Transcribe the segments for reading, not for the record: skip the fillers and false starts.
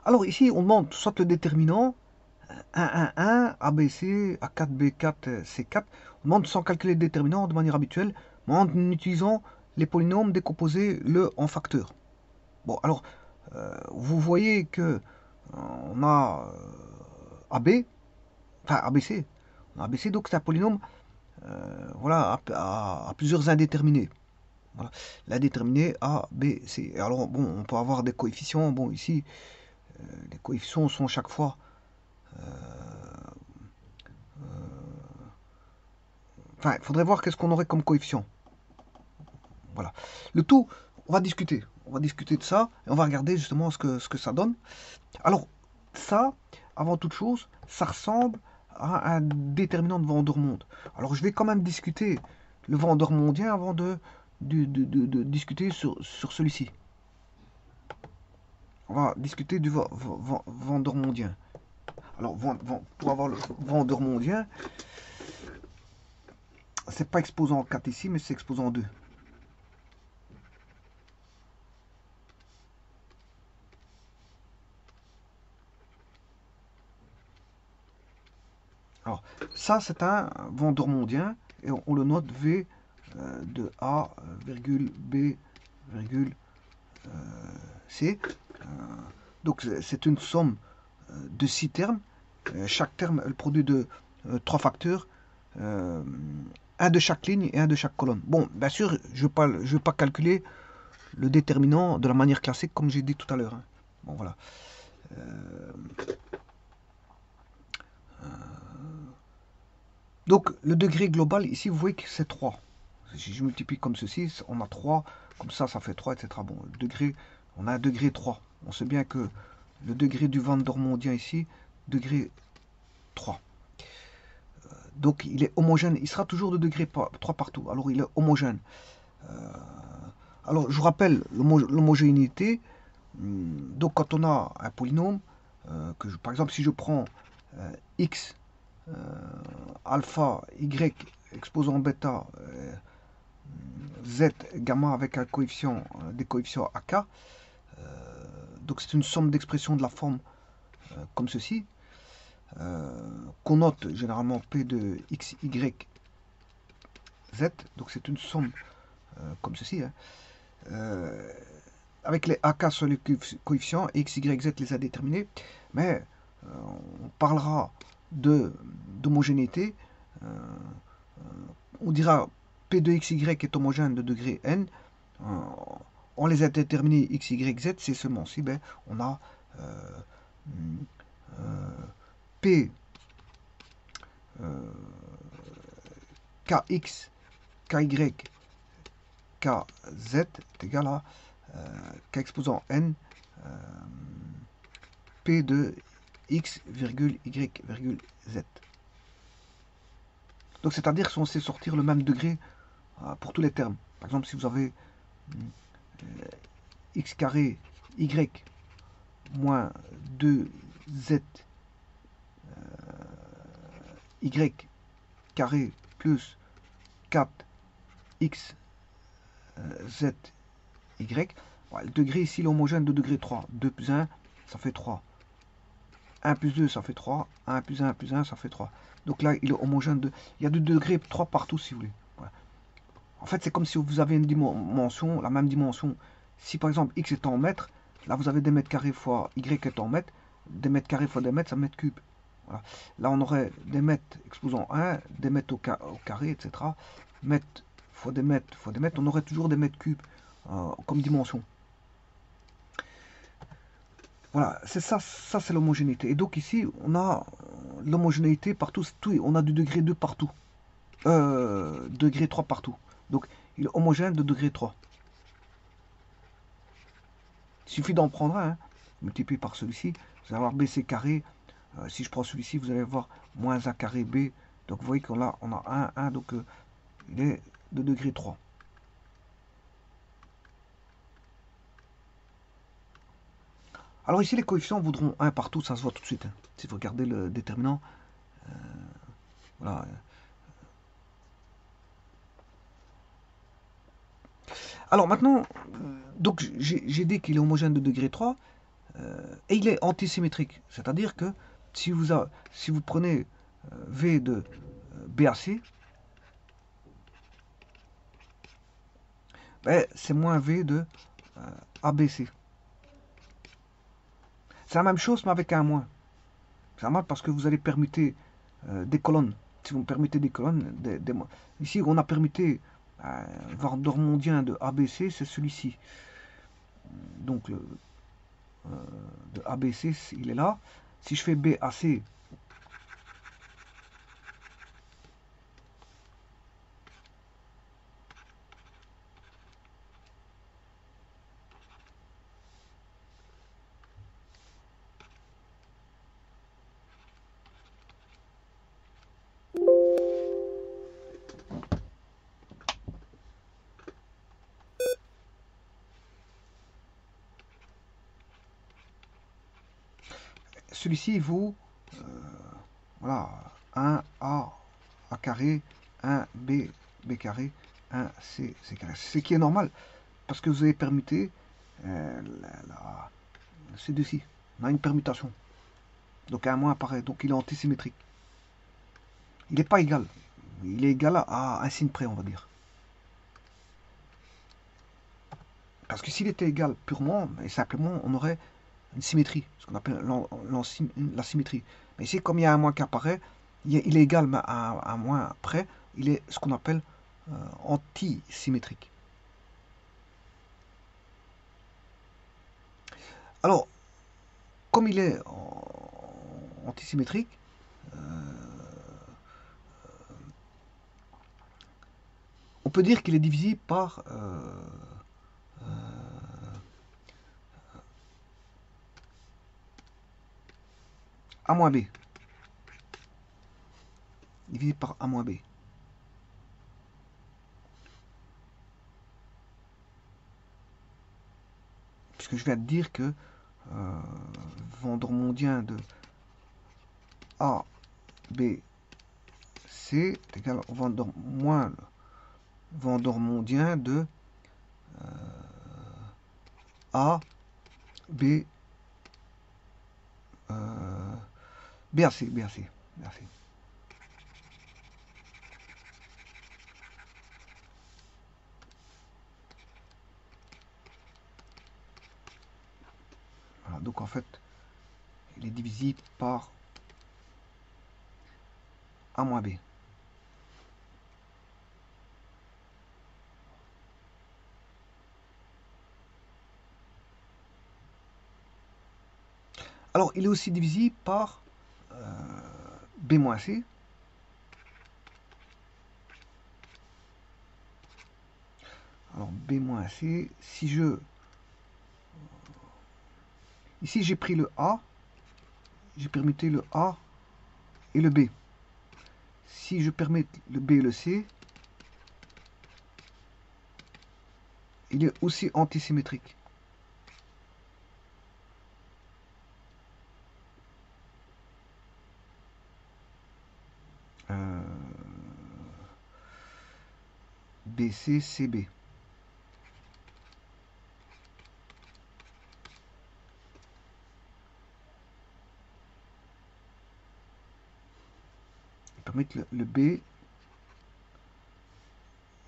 Alors ici, on demande soit le déterminant, 1, 1, 1, ABC, A4, B4, C4. On demande sans calculer le déterminant de manière habituelle, mais en utilisant les polynômes décomposés le en facteurs. Bon, alors, vous voyez que on a AB, enfin ABC. On a ABC, donc c'est un polynôme voilà, à plusieurs indéterminés. Voilà. L'indéterminé A, B, C. Alors, bon, on peut avoir des coefficients. Bon, ici, les coefficients sont chaque fois enfin, il faudrait voir qu'est-ce qu'on aurait comme coefficient. Voilà. Le tout, on va discuter. On va discuter de ça et on va regarder justement ce que ça donne. Alors, ça, avant toute chose, ça ressemble à un déterminant de Vandermonde. Alors, je vais quand même discuter le Vandermondien avant de discuter sur celui-ci. On va discuter du Vandermondien. Alors, pour avoir le Vandermondien, c'est pas exposant 4 ici, mais c'est exposant 2. Alors, ça, c'est un Vandermondien et on le note V de A, virgule B, virgule C. Donc, c'est une somme de 6 termes. Chaque terme est le produit de 3 facteurs, un de chaque ligne et un de chaque colonne. Bon, bien sûr, je ne vais pas calculer le déterminant de la manière classique, comme j'ai dit tout à l'heure. Hein. Bon, voilà. Donc, le degré global, ici, vous voyez que c'est 3. Si je multiplie comme ceci, on a 3, comme ça fait 3, etc. Bon, le degré, on a un degré 3. On sait bien que le degré du Vandermondien ici, degré 3. Donc, il est homogène. Il sera toujours de degré 3 partout. Alors, il est homogène. Alors, je vous rappelle l'homogénéité. Donc, quand on a un polynôme, par exemple, si je prends x, alpha, y, exposant bêta, z, gamma avec un coefficient, des coefficients ak, donc c'est une somme d'expressions de la forme comme ceci, qu'on note généralement P de x, y, z, donc c'est une somme comme ceci, hein, avec les AK sur les coefficients, x, y, z les a déterminés, mais on parlera d'homogénéité, on dira P de x, y est homogène de degré n, on les a déterminés x, y, z, c'est seulement si ben, on a P kx, ky, kz est égal à k exposant n P de x, y, z. Donc c'est-à-dire si on sait sortir le même degré pour tous les termes. Par exemple, si vous avez x carré y moins 2z y carré plus 4x z y, voilà, le degré ici, l'homogène de degré 3. 2 plus 1, ça fait 3. 1 plus 2, ça fait 3. 1 plus 1 plus 1, ça fait 3. Donc là, il est homogène de... Il y a du degré 3 partout, si vous voulez. Voilà. En fait, c'est comme si vous avez une dimension, la même dimension. Si par exemple x est en mètres, là vous avez des mètres carrés fois y est en mètres, des mètres carrés fois des mètres, ça mètres cubes. Voilà. Là, on aurait des mètres exposant 1, des mètres au carré, etc. Mètres fois des mètres fois des mètres, on aurait toujours des mètres cubes comme dimension. Voilà, c'est ça, ça c'est l'homogénéité. Et donc ici, on a l'homogénéité partout, on a du degré 2 partout. Degré 3 partout. Donc il est homogène de degré 3. Il suffit d'en prendre un, hein, multiplié par celui-ci, vous allez avoir BC carré. Si je prends celui-ci, vous allez avoir moins A carré B. Donc vous voyez qu'on a 1, 1, donc il est de degré 3. Alors ici, les coefficients vaudront 1 partout, ça se voit tout de suite. Hein. Si vous regardez le déterminant, voilà. Alors maintenant, donc j'ai dit qu'il est homogène de degré 3. et il est antisymétrique. C'est-à-dire que si vous prenez V de BAC, ben, c'est moins V de ABC. C'est la même chose, mais avec un moins. C'est normal parce que vous allez permuter des colonnes. Si vous me permettez des colonnes, ici on a permuté Vandermondien de ABC, c'est celui-ci. Donc de ABC, il est là. Si je fais BAC, celui-ci vaut voilà, 1 A carré, 1 B carré, 1 C carré. Ce qui est normal, parce que vous avez permuté ces deux-ci. On a une permutation. Donc un moins apparaît, donc il est antisymétrique. Il n'est pas égal. Il est égal à un signe près, on va dire. Parce que s'il était égal purement et simplement, on aurait une symétrie, ce qu'on appelle la symétrie. Mais ici, comme il y a un moins qui apparaît, il est égal à un moins près, il est ce qu'on appelle antisymétrique. Alors, comme il est antisymétrique, on peut dire qu'il est divisible par A moins B. Divisé par A moins B. Puisque je viens de dire que Vandermondien de A, B, C est égal au Vandermondien de A, B, BAC. Voilà, donc en fait, il est divisible par A moins B. Alors, il est aussi divisible par B moins C. Alors, B moins C, si je... Ici, j'ai pris le A, j'ai permuté le A et le B. Si je permets le B et le C, il est aussi antisymétrique. BC, CB. Permettre le B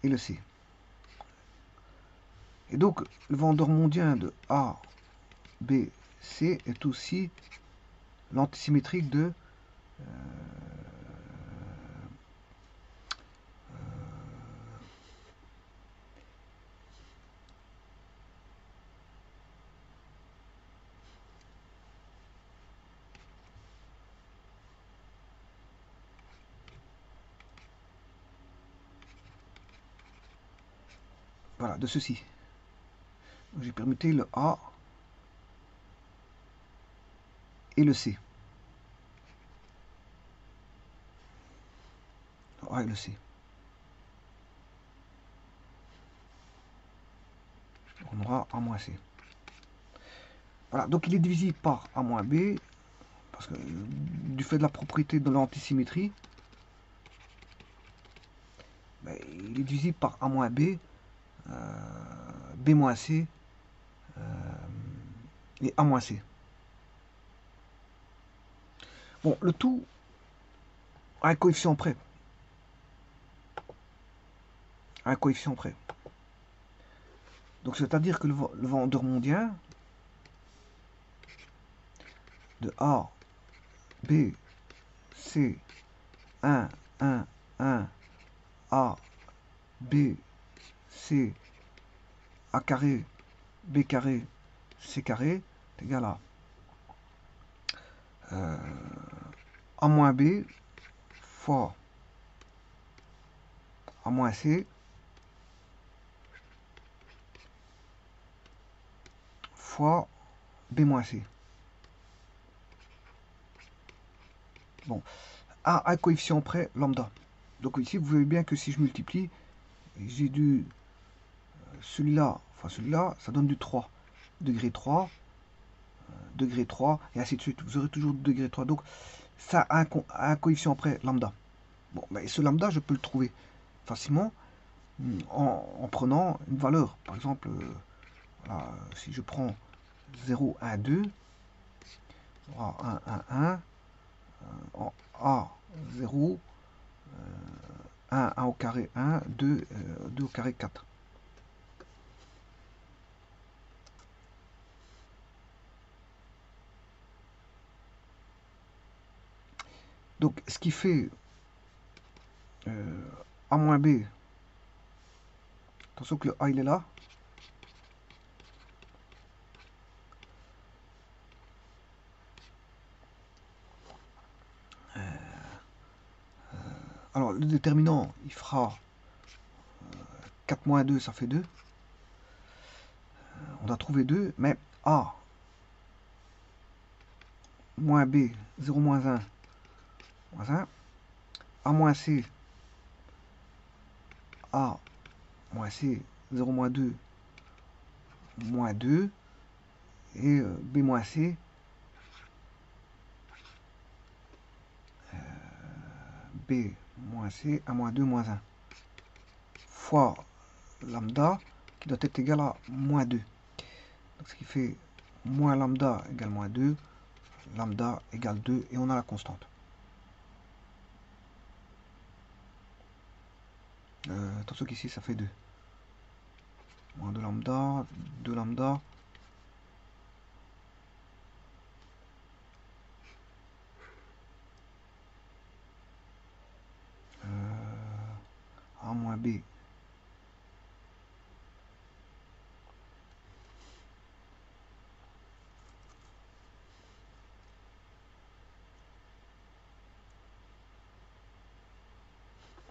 et le C. Et donc, le Vandermondien de A, B, C est aussi l'antisymétrique de voilà, de ceci. J'ai permuté le A et le C. Le A et le C. On aura A moins C. Voilà, donc il est divisible par A moins B, parce que du fait de la propriété de l'antisymétrie, ben, il est divisible par A moins B, B moins C et A moins C. Bon, le tout à un coefficient près. À un coefficient près. Donc, c'est-à-dire que le vendeur mondien de A, B, C, 1, 1, 1, A, B, C, A carré, B carré, C carré, est égal à A moins B fois A moins C fois B moins C. Bon, à un coefficient près, lambda. Donc ici, vous voyez bien que si je multiplie, j'ai du celui-là fois celui-là, ça donne du 3. Degré 3, degré 3, et ainsi de suite. Vous aurez toujours degré 3. Donc, ça a un coefficient près, lambda. Bon, mais ce lambda, je peux le trouver facilement en prenant une valeur. Par exemple, voilà, si je prends 0, 1, 2, 1, 1, 1, en A, 0, 1, 1 au carré, 1, 2, 2 au carré, 4. Donc, ce qui fait A moins B, attention que le A, il est là. Alors, le déterminant, il fera 4 moins 2, ça fait 2. On a trouvé 2, mais A moins B, 0 moins 1, moins 1. A moins C, A moins C, 0 moins 2, moins 2. Et B moins C, B moins C, A moins 2, moins 1. Fois lambda, qui doit être égal à moins 2. Donc, ce qui fait moins lambda égale moins 2, lambda égale 2, et on a la constante. Attention qu'ici, ça fait 2. Moins 2 lambda, 2 lambda. A moins B.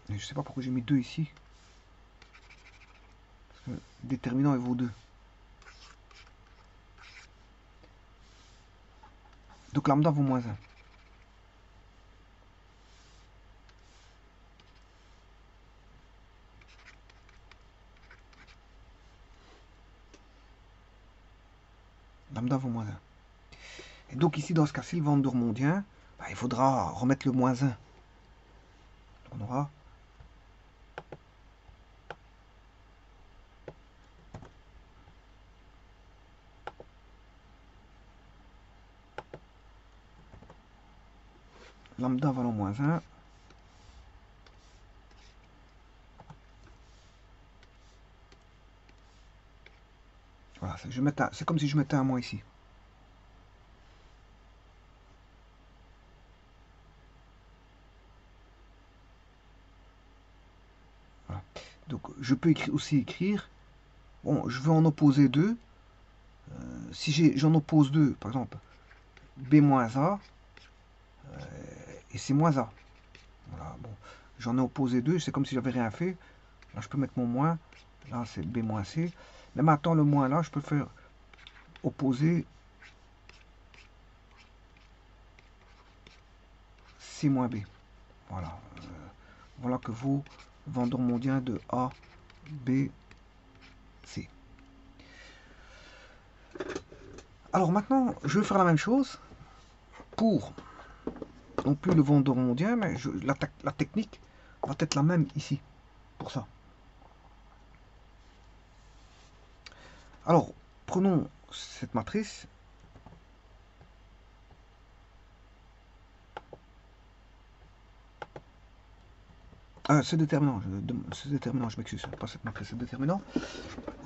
Je ne sais pas pourquoi j'ai mis 2 ici. Parce que déterminant, il vaut 2. Donc lambda vaut moins 1. Lambda vaut moins 1. Et donc ici, dans ce cas-ci, le vendeur mondien, bah, il faudra remettre le moins 1. Donc on aura lambda valant moins 1. Voilà, c'est comme si je mettais un moins ici. Voilà. Donc je peux aussi écrire, bon, je veux en opposer 2. Si j'en oppose 2, par exemple, B moins A, et c'est moins A. Voilà, bon, j'en ai opposé 2, c'est comme si j'avais rien fait. Là, je peux mettre mon moins. Là, c'est B moins C. Mais maintenant, le moins là, je peux faire opposer C moins B. Voilà. Voilà que vaut vendeur mondien de A, B, C. Alors maintenant, je vais faire la même chose pour non plus le vendeur mondien, mais la technique va être la même ici, pour ça. Alors, prenons cette matrice. C'est déterminant, je m'excuse, pas cette matrice, c'est déterminant.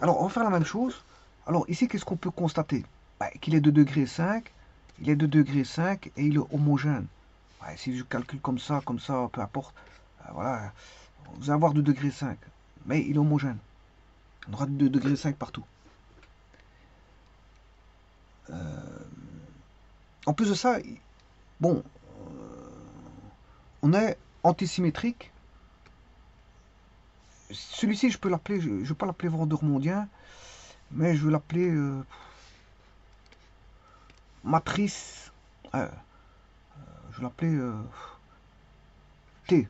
Alors, on va faire la même chose. Alors, ici, qu'est-ce qu'on peut constater? Bah, qu'il est de degré 5, il est de degré 5 et il est homogène. Ouais, si je calcule comme ça, peu importe, voilà, vous allez avoir de degré 5, mais il est homogène. On aura de degré 5 partout. En plus de ça, bon, on est antisymétrique. Celui-ci, je peux l'appeler, je ne vais pas l'appeler vendeur-mondien, mais je vais l'appeler matrice. Je vais l'appeler T,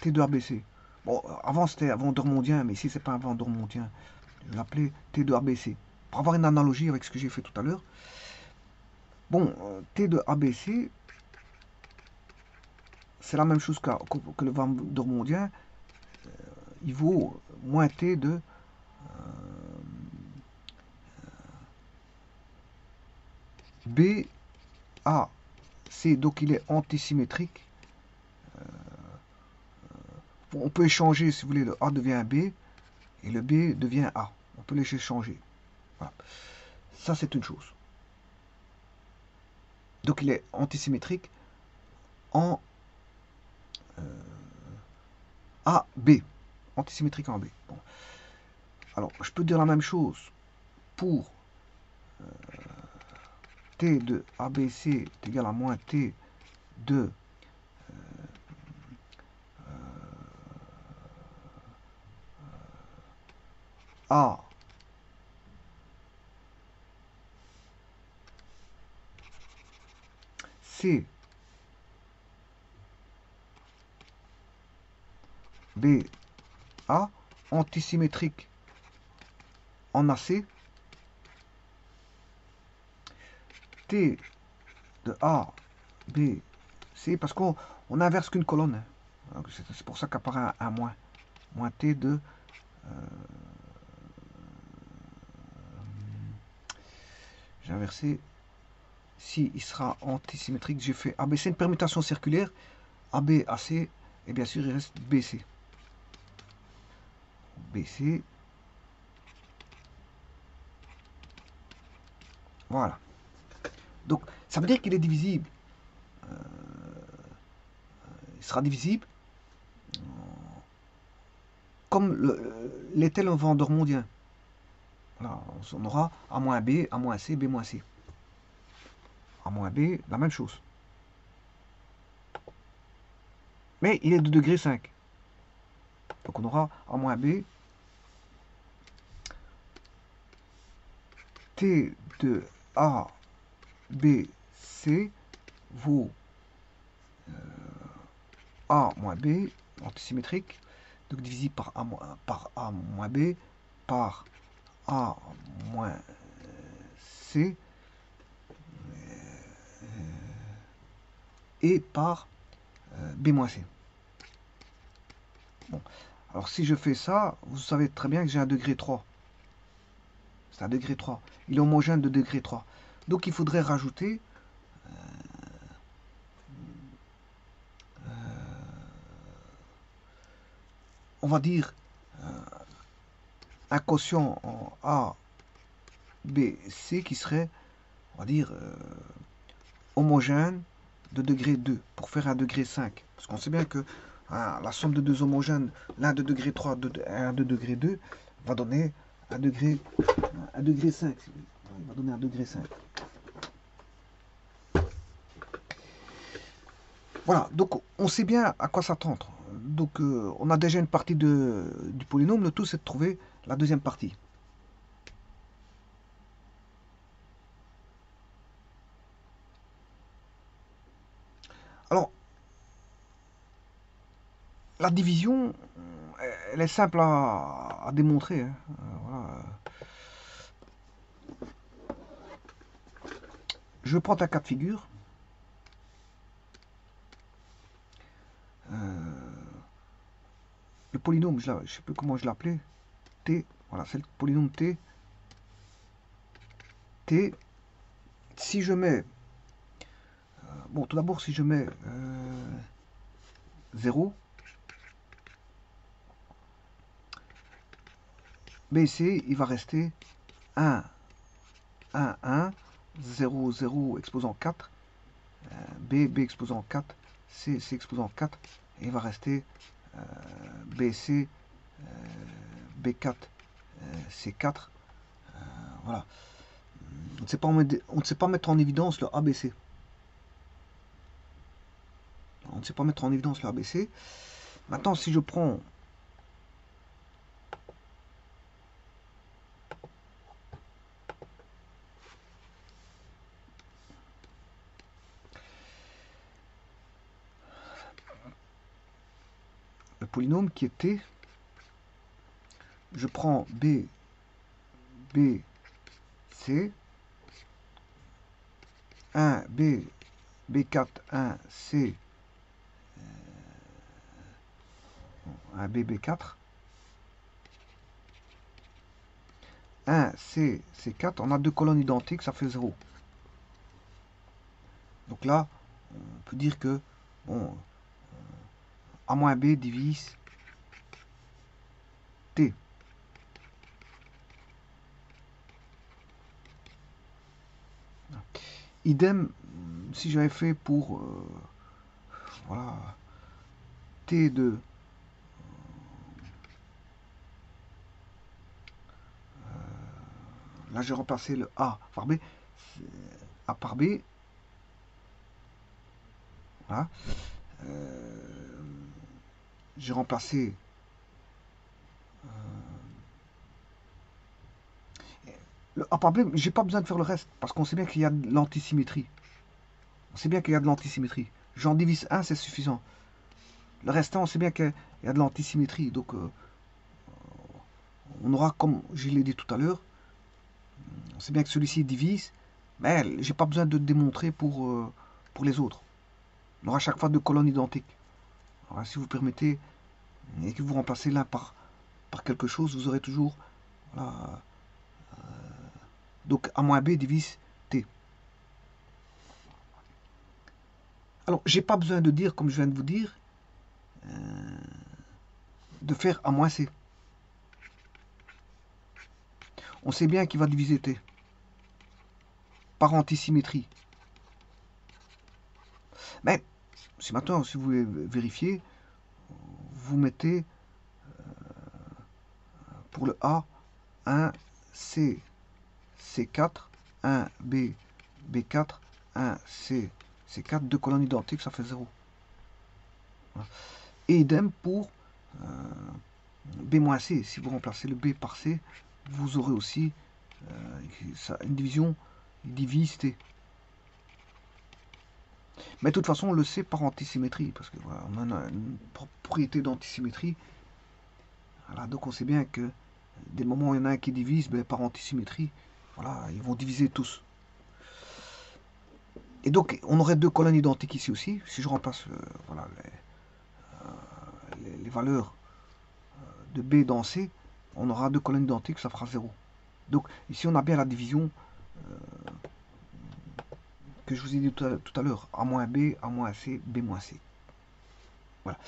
T de ABC. Bon, avant c'était un vendeur-mondien, mais ici c'est pas un vendeur-mondien. Je vais l'appeler T de ABC. Pour avoir une analogie avec ce que j'ai fait tout à l'heure. Bon, T de ABC, c'est la même chose que le vendeur-mondien. Il vaut moins T de B A C, donc il est antisymétrique. On peut échanger, si vous voulez, le A devient B et le B devient A. On peut les échanger. Voilà. Ça, c'est une chose. Donc il est antisymétrique en AB. Antisymétrique en B. Bon. Alors, je peux dire la même chose pour T de ABC est égal à moins T de A C B A antisymétrique en AC. T de A B C, parce qu'on inverse qu'une colonne. C'est pour ça qu'apparaît un moins. Moins T de j'ai inversé. Si il sera antisymétrique, j'ai fait AB. C'est une permutation circulaire. AB, AC. Et bien sûr, il reste BC. BC. Voilà. Donc, ça veut dire qu'il est divisible. Il sera divisible comme l'était le vendeur mondien. Voilà, on aura A moins B, A moins C, B moins C. A moins B, la même chose. Mais il est de degré 5. Donc on aura A moins B. T de A, B, C vaut A moins B, antisymétrique. Donc divisible par A moins B, par A moins C, et par B moins C. Bon. Alors si je fais ça, vous savez très bien que j'ai un degré 3. C'est un degré 3. Il est homogène de degré 3. Donc il faudrait rajouter on va dire un quotient en A, B, C qui serait, on va dire, homogène de degré 2 pour faire un degré 5. Parce qu'on sait bien que la somme de deux homogènes, l'un de degré 3 et un de degré 2, va donner un degré 5. Il va donner un degré 5. Voilà, donc on sait bien à quoi s'attendre. Donc on a déjà une partie du polynôme, le tout c'est de trouver la deuxième partie. Alors, la division, elle est simple à démontrer. Hein. Voilà. Je prends un cas de figure. Le polynôme, je ne sais plus comment je l'appelais. T, voilà, c'est le polynôme T. T, si je mets... bon, tout d'abord, si je mets 0, BC, il va rester 1, 1, 1, 0, 0 exposant 4, B exposant 4, C exposant 4, et il va rester BC, B4, C4. Voilà. On ne sait pas mettre en évidence le ABC. On ne sait pas mettre en évidence le ABC. Maintenant, si je prends le polynôme qui est T, je prends B, C, 1, B4, 1, C, 1, B4, 1, C, C4, on a deux colonnes identiques, ça fait 0. Donc là, on peut dire que, bon, A moins B divise T. Idem, si j'avais fait pour, voilà, T de là j'ai remplacé le A par B, A par B, voilà, j'ai remplacé le A par B, j'ai pas besoin de faire le reste, parce qu'on sait bien qu'il y a de l'antisymétrie. On sait bien qu'il y a de l'antisymétrie. J'en divise 1, c'est suffisant. Le restant, on sait bien qu'il y a de l'antisymétrie, donc on aura, comme je l'ai dit tout à l'heure, on sait bien que celui-ci divise, mais j'ai pas besoin de démontrer pour les autres. On aura à chaque fois deux colonnes identiques. Alors, si vous permettez, et que vous remplacez l'un par quelque chose, vous aurez toujours, voilà, donc A moins B divise T. Alors, j'ai pas besoin de dire, comme je viens de vous dire, de faire A moins C. On sait bien qu'il va diviser T par antisymétrie. Mais si maintenant, si vous voulez vérifier, vous mettez pour le A 1 C C4, 1 B B4, 1 C C4, deux colonnes identiques, ça fait 0. Et idem pour B-C. Si vous remplacez le B par C, vous aurez aussi une division, divise T. Mais de toute façon, on le sait par antisymétrie, parce que voilà, on a une propriété d'antisymétrie. Voilà, donc on sait bien que dès le moment où il y en a un qui divise, ben, par antisymétrie, voilà, ils vont diviser tous. Et donc, on aurait deux colonnes identiques ici aussi. Si je remplace voilà, les valeurs de B dans C, on aura deux colonnes identiques, ça fera 0. Donc, ici, on a bien la division que je vous ai dit tout à l'heure. A moins B, A moins C, B moins C. Voilà.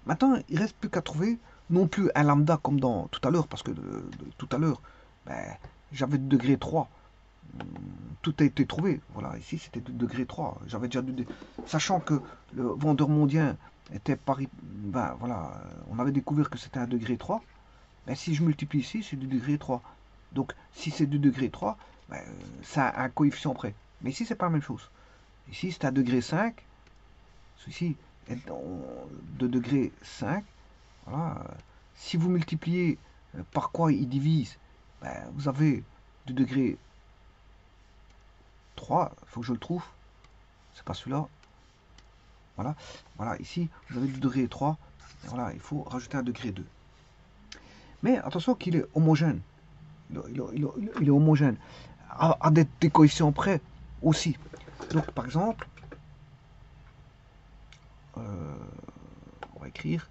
Maintenant, il ne reste plus qu'à trouver non plus un lambda comme dans tout à l'heure, parce que tout à l'heure, ben, j'avais degré 3. Tout a été trouvé. Voilà, ici c'était de degré 3. J'avais déjà sachant que le vendeur mondial était Paris. Ben voilà, on avait découvert que c'était un degré 3. Ben, si je multiplie ici, c'est du degré 3. Donc si c'est du degré 3, ben, ça a un coefficient près. Mais ici, c'est pas la même chose. Ici, c'est un degré 5. Ceci est de degré 5. Voilà. Si vous multipliez par quoi il divise, ben, vous avez du degré 3. Il faut que je le trouve. C'est pas celui-là. Voilà. Voilà, ici, vous avez du degré 3. Et voilà, il faut rajouter un degré 2. Mais attention qu'il est homogène. Il est homogène. À des coefficients près aussi. Donc, par exemple, on va écrire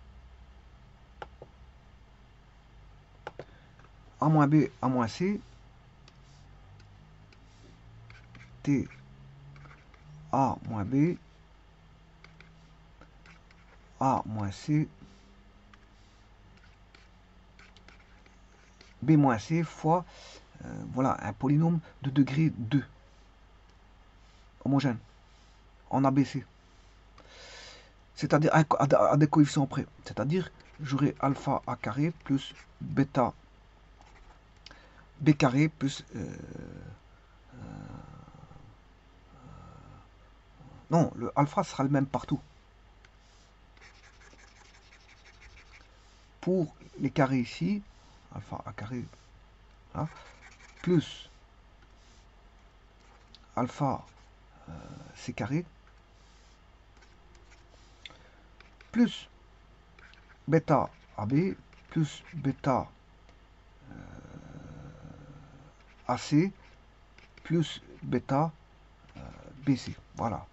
A moins B, A moins C, T, A moins B, A moins C, B B moins C fois, voilà, un polynôme de degré 2, homogène, en ABC. C'est-à-dire à des coefficients près. C'est-à-dire, j'aurai alpha A carré plus bêta B carré plus... non, le alpha sera le même partout. Pour les carrés ici, alpha A carré, là, plus alpha C carré, plus bêta AB, plus bêta AC, plus bêta BC. Voilà.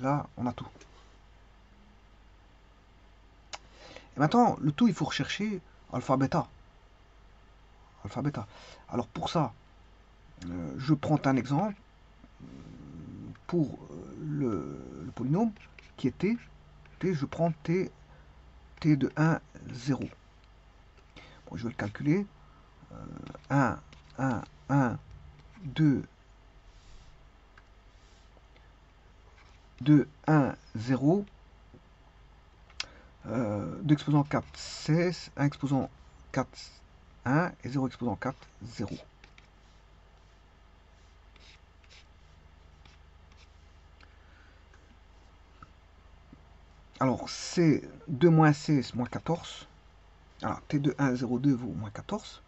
Là, on a tout. Et maintenant, le tout, il faut rechercher alpha bêta. Alpha bêta. Alors pour ça, je prends un exemple pour le polynôme qui est t. Je prends t de 1, 0. Bon, je vais le calculer. 1, 1, 1, 2, 2, 1, 0. 2 exposant 4, 16. 1 exposant 4, 1. Et 0 exposant 4, 0. Alors, c'est 2 moins 16 moins 14. Alors, T de 1, 0, 2 vaut moins 14.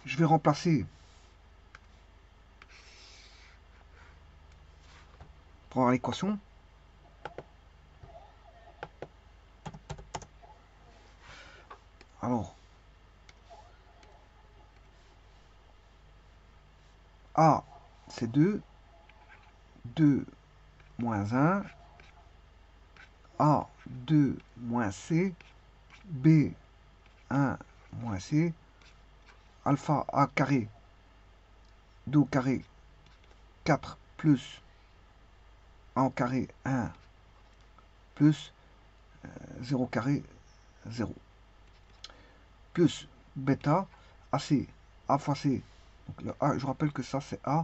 Je vais remplacer pour avoir l'équation. Alors, A, c'est 2. 2 moins 1. A, 2 moins C. B, 1 moins C. Alpha A carré, 2 au carré, 4 plus A au carré, 1 plus 0 carré, 0. Plus bêta, AC, A fois C. Donc le A, je rappelle que ça c'est A,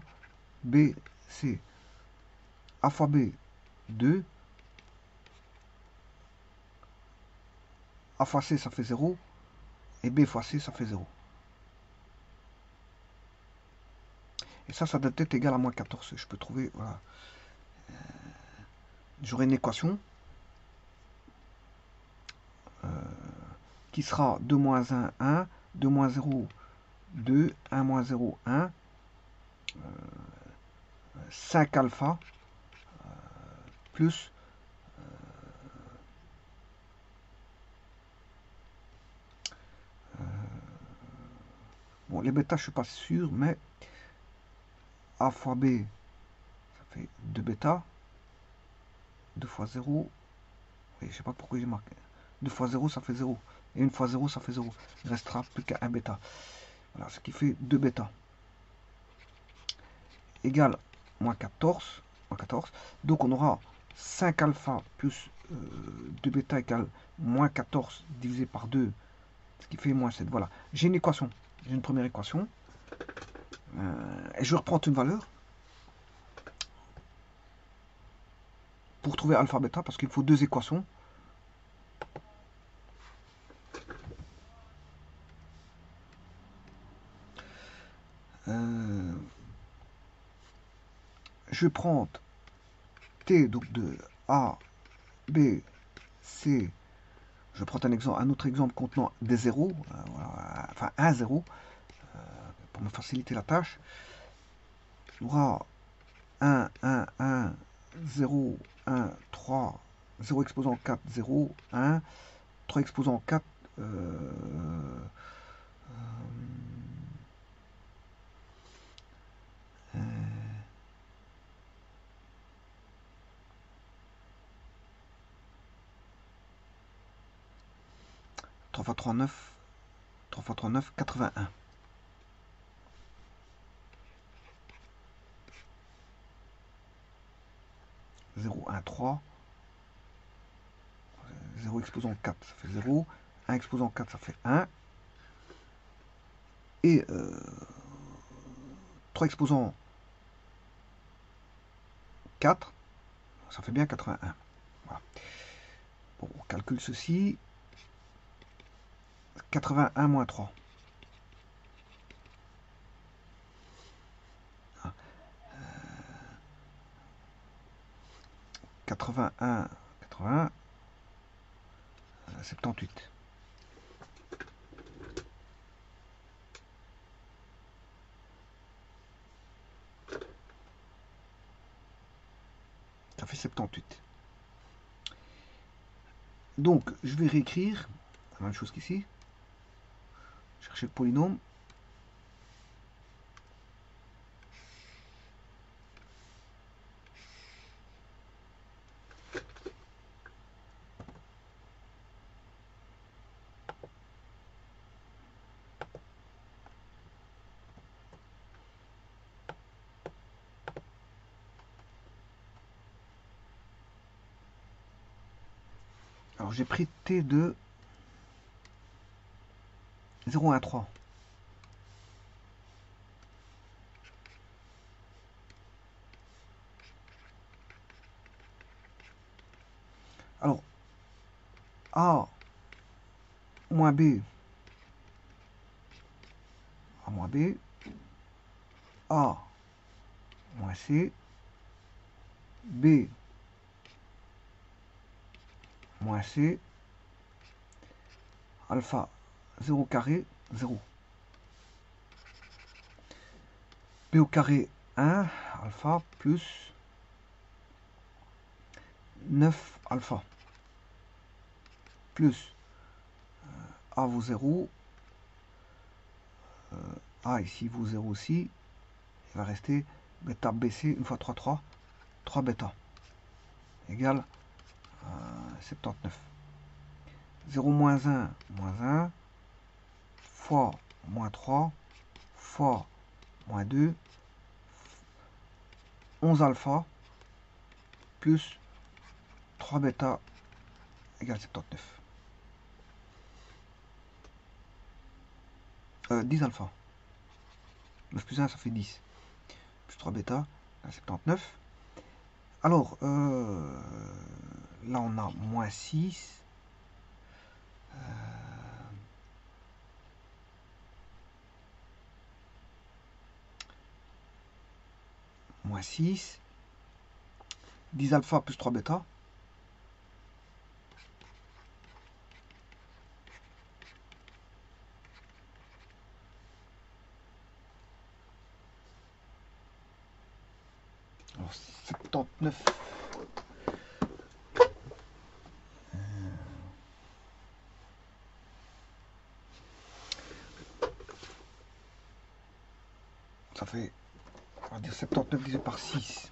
B, C. A fois B, 2. A fois C, ça fait 0. Et B fois C, ça fait 0. Et ça doit être égal à moins 14. Je peux trouver, voilà. J'aurai une équation qui sera 2 moins 1, 1. 2 moins 0, 2. 1 moins 0, 1. 5 alpha plus bon, les bêtas, je suis pas sûr, mais A fois B, ça fait 2 bêta. 2 fois 0. Oui, je sais pas pourquoi j'ai marqué. 2 fois 0, ça fait 0. Et 1 fois 0, ça fait 0. Il restera plus qu'un bêta. Voilà, ce qui fait 2 bêta. Égale moins 14. Moins 14. Donc on aura 5 alpha plus 2 bêta égale moins 14 divisé par 2. Ce qui fait moins 7. Voilà. J'ai une équation. J'ai une première équation. Et je vais reprendre une valeur pour trouver alpha bêta parce qu'il faut deux équations. Je vais prendre T donc de A, B, C. Je prends un autre exemple contenant des zéros, voilà, enfin un zéro, pour me faciliter la tâche. On aura 1, 1, 1, 0, 1, 3, 0 exposant 4, 0, 1, 3 exposant 4, 3 fois 3, 9, 3 fois 3, 9, 81. 0, 1, 3. 0 exposant 4, ça fait 0. 1 exposant 4, ça fait 1. et 3 exposants 4, ça fait bien 81. Voilà. Bon, on calcule ceci. 81 moins 3. 81, 80, 78. Ça fait 78. Donc, je vais réécrire la même chose qu'ici. Chercher le polynôme. Alors, j'ai pris t de 0,13. Alors, A moins B, A moins B, A moins C, B moins C, alpha 0 carré, 0. B au carré 1, alpha plus 9 alpha plus A vaut 0, A ici vaut 0 aussi, il va rester bêta BC une fois 3, 3, 3 bêta égale 79. 0 moins 1, moins 1, fois moins 3, fois moins 2, 11 alpha, plus 3 bêta, égale 79. 10 alpha. 9 plus 1, ça fait 10. Plus 3 bêta, 79. Alors, là on a moins 6. Moins 6. 10 alpha plus 3 bêta. Alors, 79. Ça fait, on va dire 79 divisé par 6.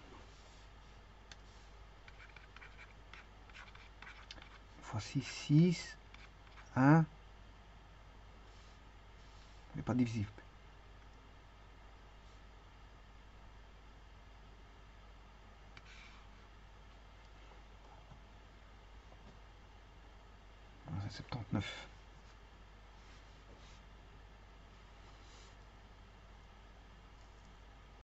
Fois 6, 6. 1. Il n'est pas divisible. C'est 79.